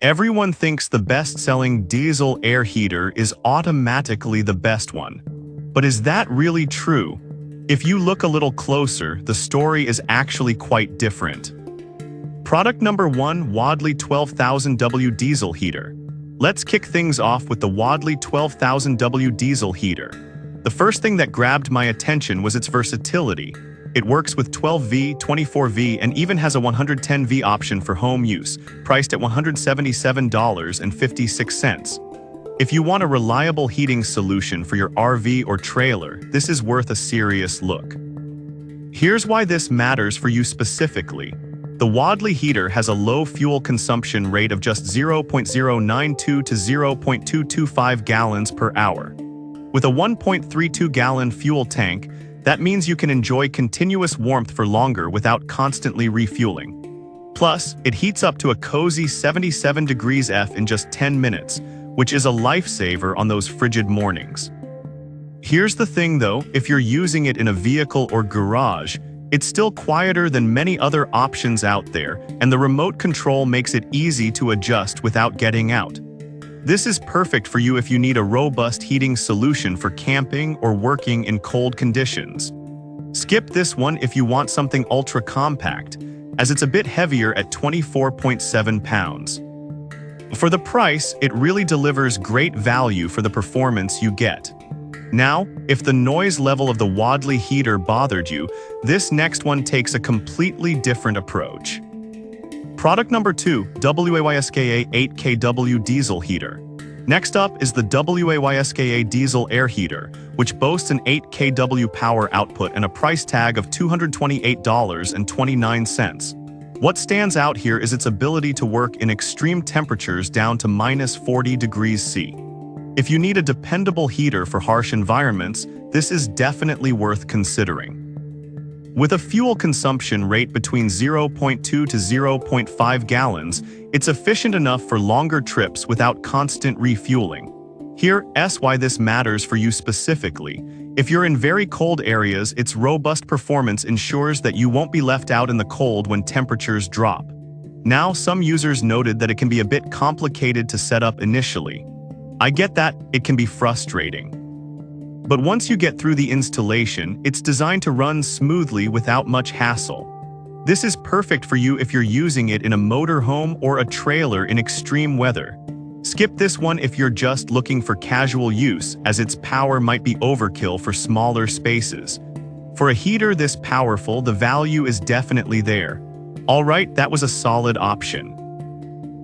Everyone thinks the best-selling diesel air heater is automatically the best one. But is that really true? If you look a little closer, the story is actually quite different. Product number 1, Wadley 12,000W Diesel Heater. Let's kick things off with the Wadley 12,000W Diesel Heater. The first thing that grabbed my attention was its versatility. It works with 12V, 24V, and even has a 110V option for home use, priced at $177.56. If you want a reliable heating solution for your RV or trailer, this is worth a serious look. Here's why this matters for you specifically. The Wadley heater has a low fuel consumption rate of just 0.092 to 0.225 gallons per hour. With a 1.32-gallon fuel tank, that means you can enjoy continuous warmth for longer without constantly refueling. Plus, it heats up to a cozy 77 degrees F in just 10 minutes, which is a lifesaver on those frigid mornings. Here's the thing though, if you're using it in a vehicle or garage, it's still quieter than many other options out there, and the remote control makes it easy to adjust without getting out. This is perfect for you if you need a robust heating solution for camping or working in cold conditions. Skip this one if you want something ultra-compact, as it's a bit heavier at 24.7 pounds. For the price, it really delivers great value for the performance you get. Now, if the noise level of the Wadley heater bothered you, this next one takes a completely different approach. Product number 2, WAYSKA 8kW Diesel Heater. Next up is the WAYSKA Diesel Air Heater, which boasts an 8kW power output and a price tag of $228.29. What stands out here is its ability to work in extreme temperatures down to -40 degrees C. If you need a dependable heater for harsh environments, this is definitely worth considering. With a fuel consumption rate between 0.2 to 0.5 gallons, it's efficient enough for longer trips without constant refueling. Here's why this matters for you specifically. If you're in very cold areas, its robust performance ensures that you won't be left out in the cold when temperatures drop. Now, some users noted that it can be a bit complicated to set up initially. I get that it can be frustrating. But once you get through the installation, it's designed to run smoothly without much hassle. This is perfect for you if you're using it in a motorhome or a trailer in extreme weather. Skip this one if you're just looking for casual use, as its power might be overkill for smaller spaces. For a heater this powerful, the value is definitely there. Alright, that was a solid option.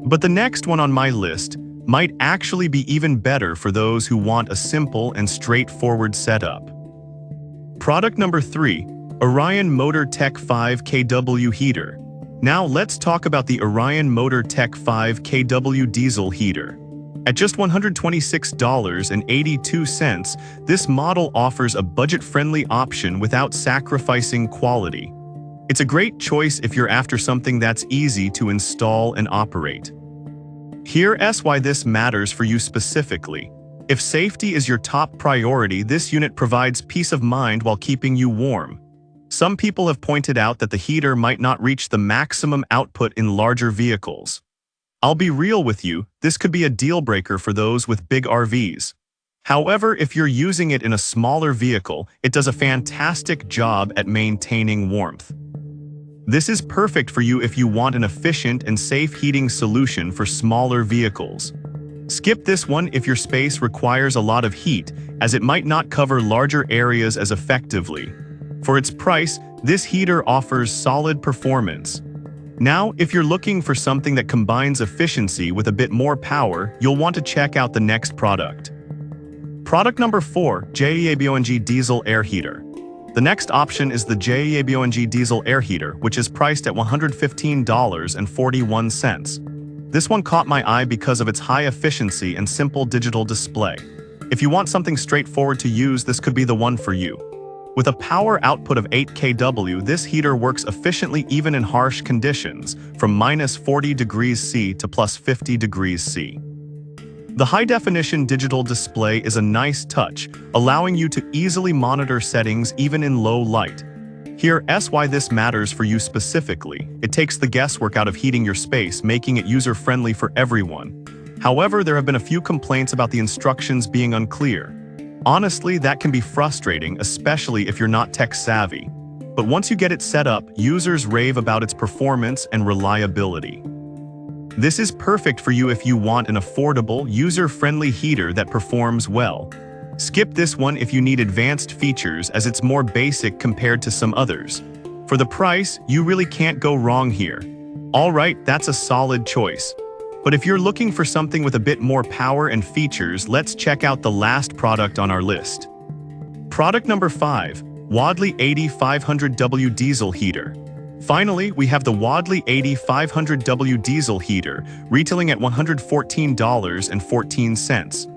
But the next one on my list might actually be even better for those who want a simple and straightforward setup. Product number 3, Orion Motor Tech 5 kW Heater. Now let's talk about the Orion Motor Tech 5 kW Diesel Heater. At just $126.82, this model offers a budget-friendly option without sacrificing quality. It's a great choice if you're after something that's easy to install and operate. Here's why this matters for you specifically. If safety is your top priority, this unit provides peace of mind while keeping you warm. Some people have pointed out that the heater might not reach the maximum output in larger vehicles. I'll be real with you, this could be a deal breaker for those with big RVs. However, if you're using it in a smaller vehicle, it does a fantastic job at maintaining warmth. This is perfect for you if you want an efficient and safe heating solution for smaller vehicles. Skip this one if your space requires a lot of heat, as it might not cover larger areas as effectively. For its price, this heater offers solid performance. Now, if you're looking for something that combines efficiency with a bit more power, you'll want to check out the next product. Product number 4, JEABONG Diesel Air Heater. The next option is the JEABONG Diesel Air Heater, which is priced at $115.41. This one caught my eye because of its high efficiency and simple digital display. If you want something straightforward to use, this could be the one for you. With a power output of 8 kW, this heater works efficiently even in harsh conditions, from -40 degrees C to +50 degrees C. The high-definition digital display is a nice touch, allowing you to easily monitor settings even in low light. Here's why this matters for you specifically. It takes the guesswork out of heating your space, making it user-friendly for everyone. However, there have been a few complaints about the instructions being unclear. Honestly, that can be frustrating, especially if you're not tech-savvy. But once you get it set up, users rave about its performance and reliability. This is perfect for you if you want an affordable, user-friendly heater that performs well. Skip this one if you need advanced features, as it's more basic compared to some others. For the price, you really can't go wrong here. Alright, that's a solid choice. But if you're looking for something with a bit more power and features, let's check out the last product on our list. Product number 5, Wadley 8500W Diesel Heater. Finally, we have the Wadley 8500W Diesel Heater, retailing at $114.14.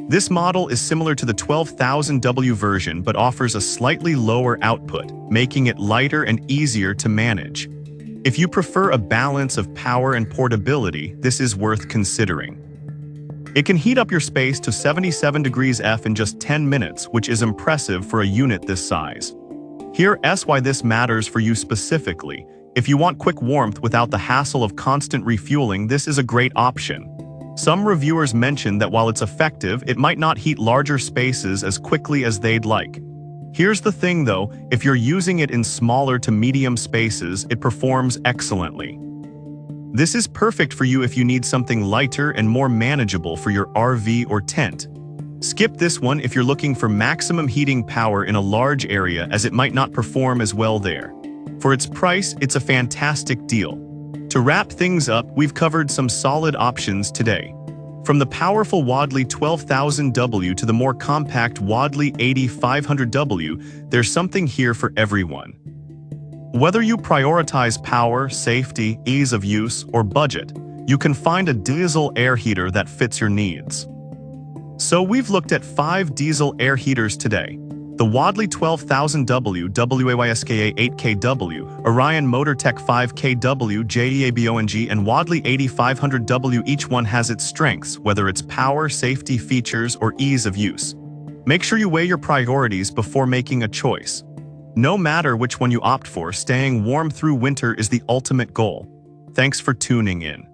This model is similar to the 12,000W version but offers a slightly lower output, making it lighter and easier to manage. If you prefer a balance of power and portability, this is worth considering. It can heat up your space to 77 degrees F in just 10 minutes, which is impressive for a unit this size. Here's why this matters for you specifically. If you want quick warmth without the hassle of constant refueling, this is a great option. Some reviewers mention that while it's effective, it might not heat larger spaces as quickly as they'd like. Here's the thing though, if you're using it in smaller to medium spaces, it performs excellently. This is perfect for you if you need something lighter and more manageable for your RV or tent. Skip this one if you're looking for maximum heating power in a large area, as it might not perform as well there. For its price, it's a fantastic deal. To wrap things up, we've covered some solid options today. From the powerful Wadley 12,000W to the more compact Wadley 8500W, there's something here for everyone. Whether you prioritize power, safety, ease of use, or budget, you can find a diesel air heater that fits your needs. So we've looked at 5 diesel air heaters today. The Wadley 12,000W WAYSKA 8kW, Orion MotorTech 5kW JEABONG, and Wadley 8500W. Each one has its strengths, whether it's power, safety, features, or ease of use. Make sure you weigh your priorities before making a choice. No matter which one you opt for, staying warm through winter is the ultimate goal. Thanks for tuning in.